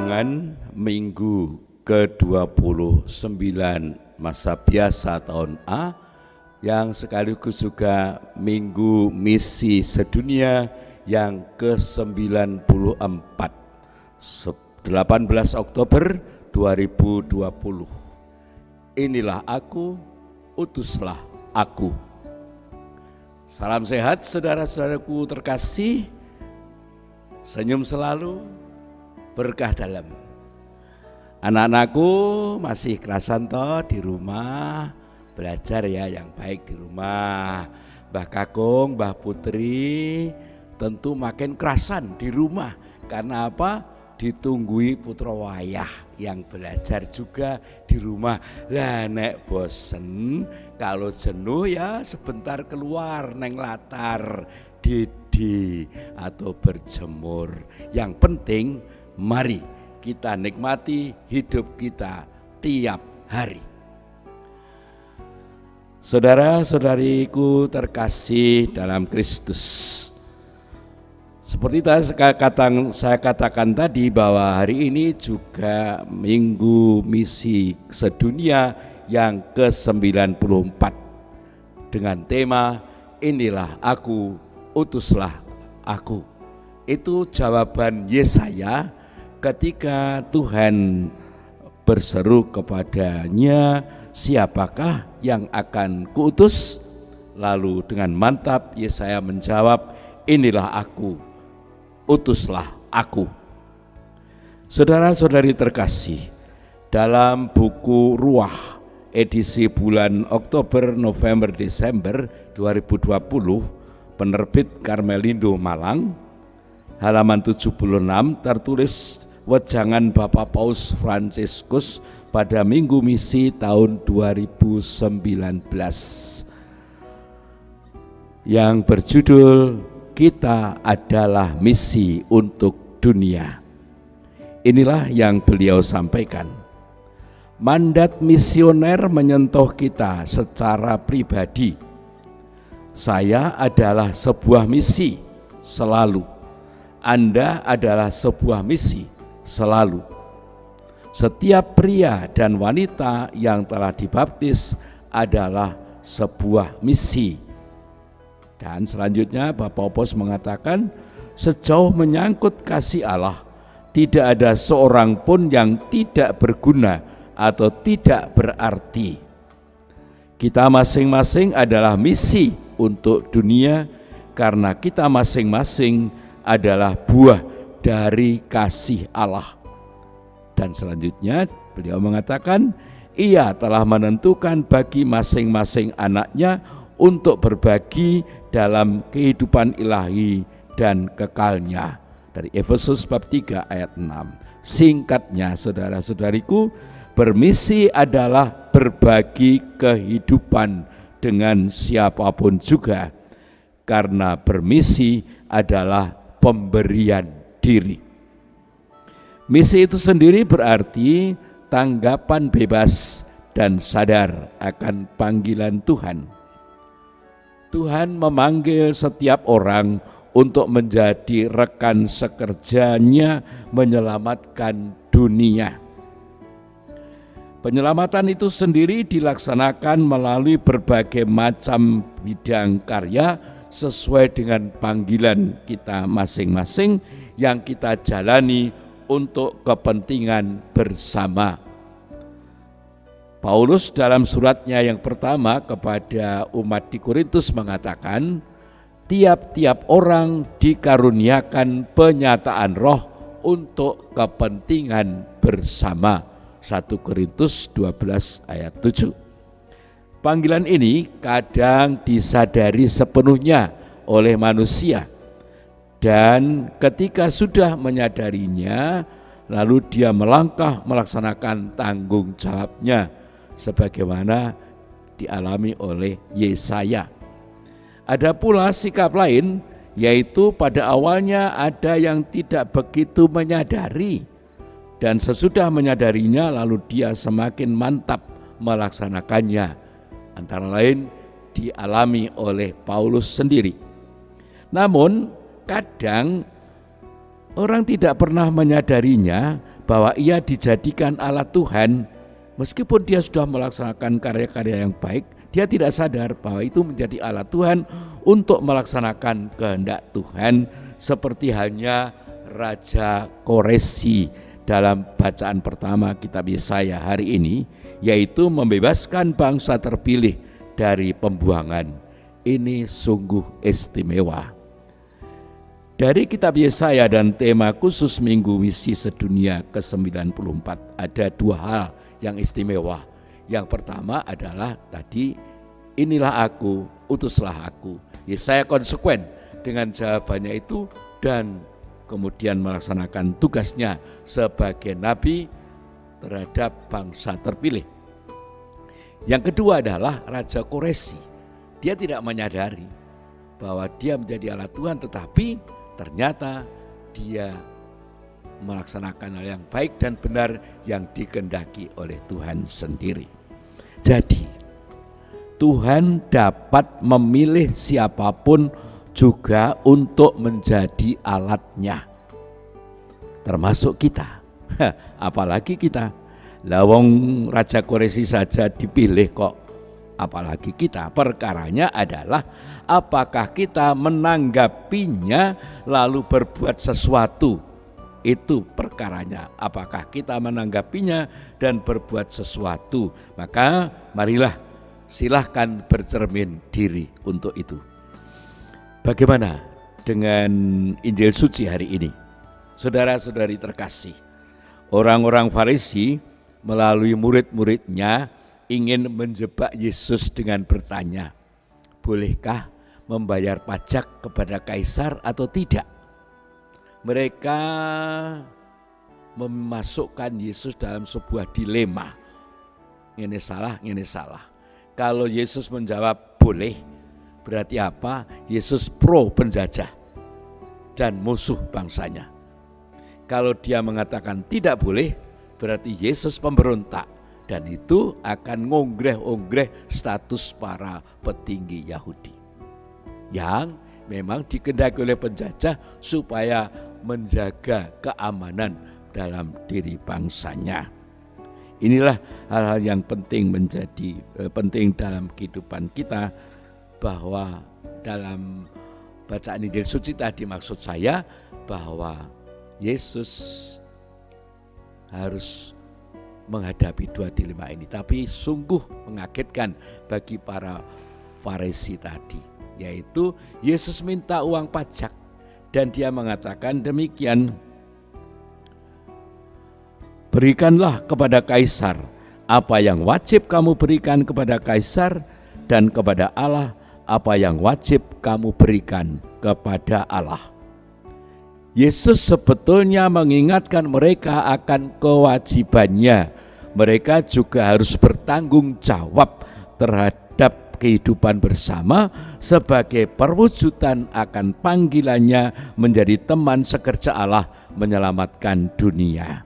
Undangan Minggu ke-29 masa biasa tahun A yang sekaligus juga Minggu Misi Sedunia yang ke-94 18 Oktober 2020. Inilah aku, utuslah aku. Salam sehat saudara-saudaraku terkasih, senyum selalu, berkah dalam. Anak-anakku masih kerasan toh di rumah, belajar ya yang baik di rumah. Mbah Kakung, Mbah Putri tentu makin kerasan di rumah. Karena apa? Ditunggui putra wayah yang belajar juga di rumah. Lah nek bosen, kalau jenuh ya sebentar keluar neng latar didi atau berjemur. Yang penting mari kita nikmati hidup kita tiap hari. Saudara-saudariku terkasih dalam Kristus, seperti saya katakan tadi bahwa hari ini juga Minggu Misi Sedunia yang ke-94 dengan tema inilah aku, utuslah aku. Itu jawaban Yesaya ketika Tuhan berseru kepadanya, siapakah yang akan kuutus? Lalu dengan mantap Yesaya menjawab, inilah aku, utuslah aku. Saudara-saudari terkasih, dalam buku Ruah edisi bulan Oktober, November, Desember 2020 penerbit Karmelindo Malang, halaman 76 tertulis wejangan Bapak Paus Fransiskus pada Minggu Misi tahun 2019 yang berjudul Kita adalah misi untuk dunia. Inilah yang beliau sampaikan. Mandat misioner menyentuh kita secara pribadi. Saya adalah sebuah misi selalu. Anda adalah sebuah misi selalu. Setiap pria dan wanita yang telah dibaptis adalah sebuah misi. Dan selanjutnya Bapak Paus mengatakan, sejauh menyangkut kasih Allah, tidak ada seorang pun yang tidak berguna atau tidak berarti. Kita masing-masing adalah misi untuk dunia karena kita masing-masing adalah buah dari kasih Allah. Dan selanjutnya beliau mengatakan, ia telah menentukan bagi masing-masing anaknya untuk berbagi dalam kehidupan ilahi dan kekalnya. Dari Efesus bab 3 ayat 6. Singkatnya saudara-saudariku, bermisi adalah berbagi kehidupan dengan siapapun juga, karena bermisi adalah pemberian diri. Misi itu sendiri berarti tanggapan bebas dan sadar akan panggilan Tuhan. Tuhan memanggil setiap orang untuk menjadi rekan sekerjanya menyelamatkan dunia. Penyelamatan itu sendiri dilaksanakan melalui berbagai macam bidang karya sesuai dengan panggilan kita masing-masing yang kita jalani untuk kepentingan bersama. Paulus dalam suratnya yang pertama kepada umat di Korintus mengatakan, tiap-tiap orang dikaruniakan penyataan roh untuk kepentingan bersama. 1 Korintus 12 ayat 7. Panggilan ini kadang disadari sepenuhnya oleh manusia, dan ketika sudah menyadarinya, lalu dia melangkah melaksanakan tanggung jawabnya sebagaimana dialami oleh Yesaya. Ada pula sikap lain, yaitu pada awalnya ada yang tidak begitu menyadari, dan sesudah menyadarinya lalu dia semakin mantap melaksanakannya. Antara lain dialami oleh Paulus sendiri. Namun kadang orang tidak pernah menyadarinya bahwa ia dijadikan alat Tuhan, meskipun dia sudah melaksanakan karya-karya yang baik, dia tidak sadar bahwa itu menjadi alat Tuhan untuk melaksanakan kehendak Tuhan, seperti halnya Raja Koresi dalam bacaan pertama kitab Yesaya hari ini, yaitu membebaskan bangsa terpilih dari pembuangan. Ini sungguh istimewa. Dari kitab Yesaya dan tema khusus Minggu Misi Sedunia ke-94 ada dua hal yang istimewa. Yang pertama adalah tadi, inilah aku, utuslah aku. Yesaya konsekuen dengan jawabannya itu dan kemudian melaksanakan tugasnya sebagai nabi terhadap bangsa terpilih. Yang kedua adalah Raja Koresi. Dia tidak menyadari bahwa dia menjadi alat Tuhan, tetapi ternyata dia melaksanakan hal yang baik dan benar yang dikehendaki oleh Tuhan sendiri. Jadi Tuhan dapat memilih siapapun juga untuk menjadi alatnya, termasuk kita. Apalagi kita. Lawang Raja Koresi saja dipilih kok, apalagi kita. Perkaranya adalah apakah kita menanggapinya lalu berbuat sesuatu. Itu perkaranya, apakah kita menanggapinya dan berbuat sesuatu. Maka marilah silahkan bercermin diri untuk itu. Bagaimana dengan Injil suci hari ini? Saudara-saudari terkasih, orang-orang Farisi melalui murid-muridnya ingin menjebak Yesus dengan bertanya, bolehkah membayar pajak kepada kaisar atau tidak? Mereka memasukkan Yesus dalam sebuah dilema. Ini salah, ini salah. Kalau Yesus menjawab boleh, berarti apa? Yesus pro penjajah dan musuh bangsanya. Kalau dia mengatakan tidak boleh, berarti Yesus pemberontak, dan itu akan ngongreh-ongreh status para petinggi Yahudi yang memang dikehendaki oleh penjajah supaya menjaga keamanan dalam diri bangsanya. Inilah hal-hal yang penting menjadi penting dalam kehidupan kita, bahwa dalam bacaan Injil suci tadi maksud saya bahwa Yesus harus menghadapi dua dilema ini, tapi sungguh mengagetkan bagi para Farisi tadi, yaitu Yesus minta uang pajak dan dia mengatakan demikian, berikanlah kepada kaisar apa yang wajib kamu berikan kepada kaisar, dan kepada Allah apa yang wajib kamu berikan kepada Allah. Yesus sebetulnya mengingatkan mereka akan kewajibannya. Mereka juga harus bertanggung jawab terhadap kehidupan bersama sebagai perwujudan akan panggilannya menjadi teman sekerja Allah menyelamatkan dunia.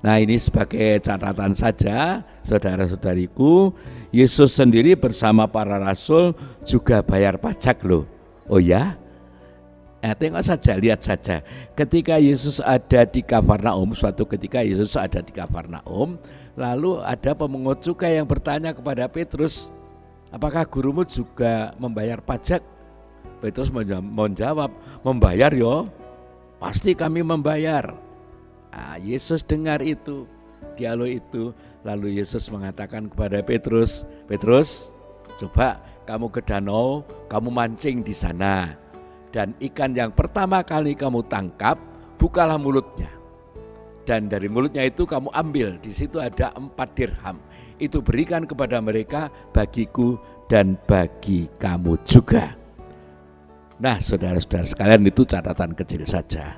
Nah, ini sebagai catatan saja, saudara-saudariku, Yesus sendiri bersama para rasul juga bayar pajak loh. Oh ya? Tengok saja, lihat saja. Ketika Yesus ada di Kafarnaum, suatu ketika Yesus ada di Kafarnaum, lalu ada pemungut cukai yang bertanya kepada Petrus, apakah gurumu juga membayar pajak? Petrus menjawab, membayar yo, pasti kami membayar. Nah, Yesus dengar itu, dialog itu, lalu Yesus mengatakan kepada Petrus, Petrus, coba kamu ke danau, kamu mancing di sana. Dan ikan yang pertama kali kamu tangkap, bukalah mulutnya. Dan dari mulutnya itu kamu ambil, di situ ada 4 dirham. Itu berikan kepada mereka, bagiku dan bagi kamu juga. Nah, saudara-saudara sekalian, itu catatan kecil saja.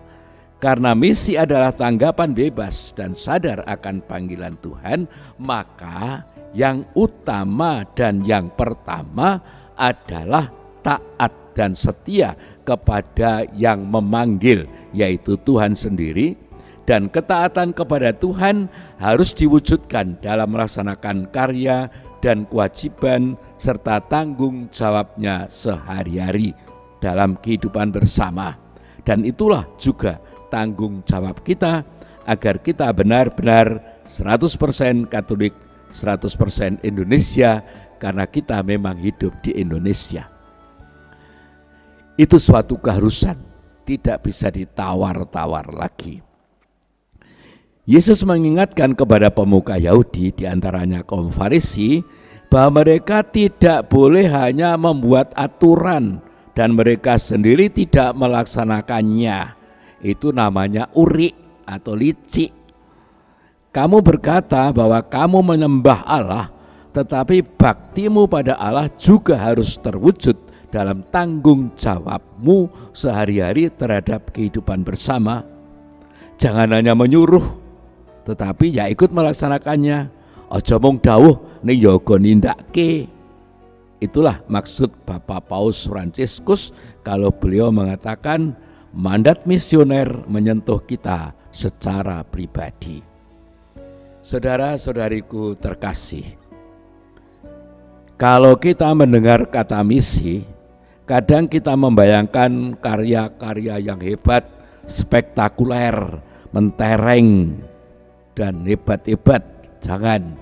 Karena misi adalah tanggapan bebas dan sadar akan panggilan Tuhan, maka yang utama dan yang pertama adalah taat dan setia kepada yang memanggil, yaitu Tuhan sendiri. Dan ketaatan kepada Tuhan harus diwujudkan dalam melaksanakan karya dan kewajiban serta tanggung jawabnya sehari-hari dalam kehidupan bersama. Dan itulah juga tanggung jawab kita agar kita benar-benar 100% Katolik, 100% Indonesia, karena kita memang hidup di Indonesia. Itu suatu keharusan, tidak bisa ditawar-tawar lagi. Yesus mengingatkan kepada pemuka Yahudi, diantaranya kaum Farisi, bahwa mereka tidak boleh hanya membuat aturan dan mereka sendiri tidak melaksanakannya. Itu namanya uri atau licik. Kamu berkata bahwa kamu menyembah Allah, tetapi baktimu pada Allah juga harus terwujud dalam tanggung jawabmu sehari-hari terhadap kehidupan bersama. Jangan hanya menyuruh, tetapi ya ikut melaksanakannya. Aja mung dawuh ning yoga nindakake. Itulah maksud Bapak Paus Fransiskus kalau beliau mengatakan mandat misioner menyentuh kita secara pribadi. Saudara-saudariku terkasih, kalau kita mendengar kata misi, kadang kita membayangkan karya-karya yang hebat, spektakuler, mentereng, dan hebat-hebat. Jangan.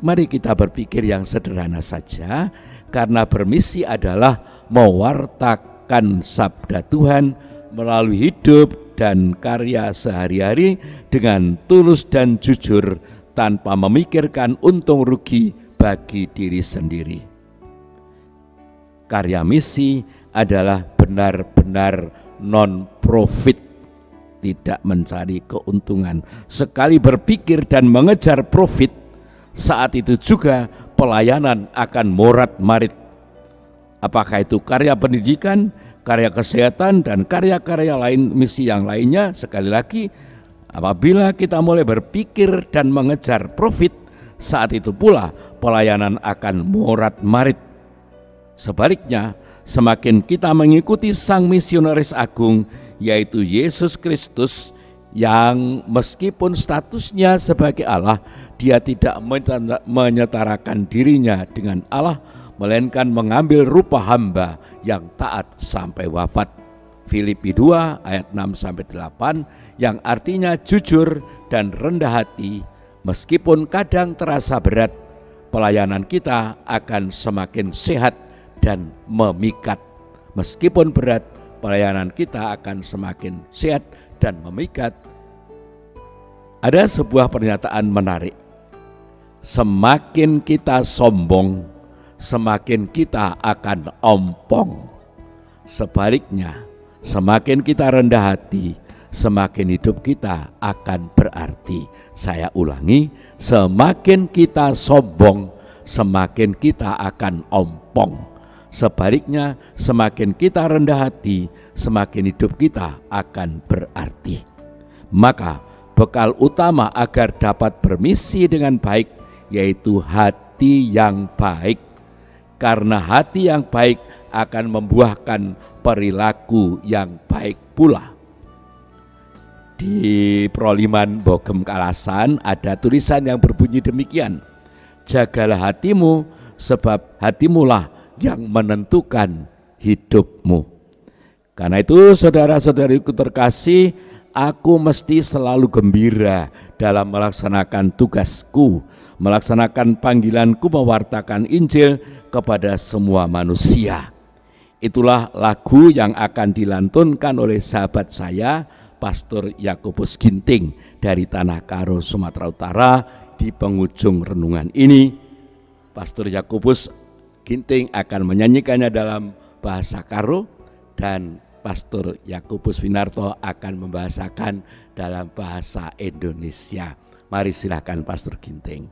Mari kita berpikir yang sederhana saja, karena bermisi adalah mewartakan sabda Tuhan melalui hidup dan karya sehari-hari dengan tulus dan jujur tanpa memikirkan untung rugi bagi diri sendiri. Karya misi adalah benar-benar non-profit, tidak mencari keuntungan. Sekali berpikir dan mengejar profit, saat itu juga pelayanan akan morat-marit. Apakah itu karya pendidikan, karya kesehatan, dan karya-karya lain, misi yang lainnya. Sekali lagi, apabila kita mulai berpikir dan mengejar profit, saat itu pula pelayanan akan morat-marit. Sebaliknya, semakin kita mengikuti sang misionaris agung, yaitu Yesus Kristus, yang meskipun statusnya sebagai Allah, dia tidak menyetarakan dirinya dengan Allah, melainkan mengambil rupa hamba yang taat sampai wafat. Filipi 2 ayat 6-8, yang artinya jujur dan rendah hati. Meskipun kadang terasa berat, pelayanan kita akan semakin sehat dan memikat. Meskipun berat, pelayanan kita akan semakin sehat dan memikat. Ada sebuah pernyataan menarik. Semakin kita sombong, semakin kita akan ompong. Sebaliknya, semakin kita rendah hati, semakin hidup kita akan berarti. Saya ulangi, semakin kita sombong, semakin kita akan ompong. Sebaliknya, semakin kita rendah hati, semakin hidup kita akan berarti. Maka bekal utama agar dapat bermisi dengan baik yaitu hati yang baik. Karena hati yang baik akan membuahkan perilaku yang baik pula. Di Proliman Bogem Kalasan ada tulisan yang berbunyi demikian: jagalah hatimu, sebab hatimulah yang menentukan hidupmu. Karena itu saudara-saudariku terkasih, aku mesti selalu gembira dalam melaksanakan tugasku, melaksanakan panggilanku mewartakan Injil kepada semua manusia. Itulah lagu yang akan dilantunkan oleh sahabat saya, Pastor Yakobus Ginting dari Tanah Karo, Sumatera Utara. Di penghujung renungan ini, Pastor Yakobus Ginting akan menyanyikannya dalam bahasa Karo dan Pastor Yakobus Winarto akan membahasakan dalam bahasa Indonesia. Mari silakan Pastor Ginting.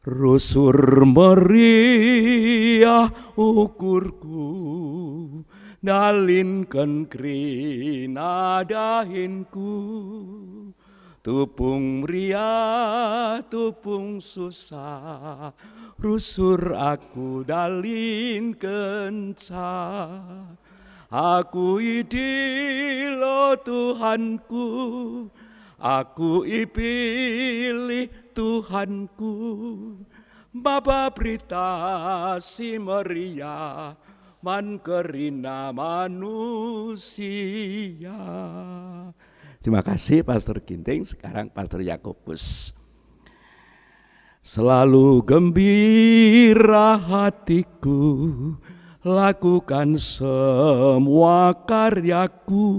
Rusur meriah ukurku, nalinken krina dahinku, tupung meriah tupung susah, rusur aku dalin kenca. Aku idilo Tuhanku, aku ipilih Tuhanku, baba berita si meriah man kerina manusia. Terima kasih Pastor Ginting, sekarang Pastor Yakobus. Selalu gembira hatiku, lakukan semua karyaku.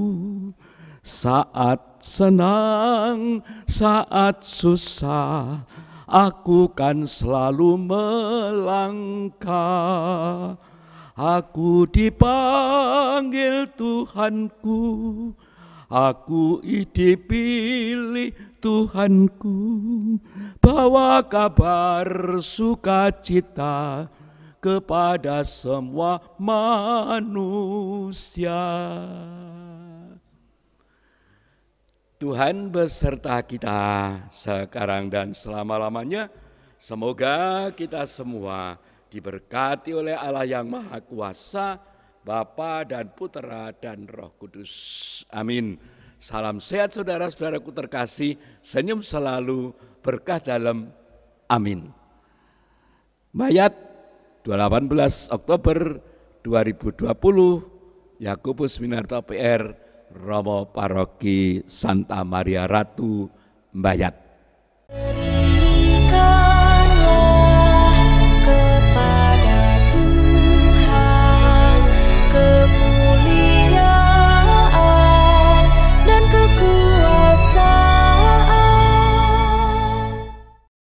Saat senang, saat susah, aku kan selalu melangkah. Aku dipanggil Tuhanku, aku dipilih Tuhanku, bawa kabar sukacita kepada semua manusia. Tuhan beserta kita sekarang dan selama-lamanya. Semoga kita semua diberkati oleh Allah yang Maha Kuasa, Bapa dan Putera dan Roh Kudus. Amin. Salam sehat saudara-saudaraku terkasih, senyum selalu, berkah dalam. Amin. Mayat 18 Oktober 2020, Yakobus Minarto PR, Romo Paroki Santa Maria Ratu, Mbayat.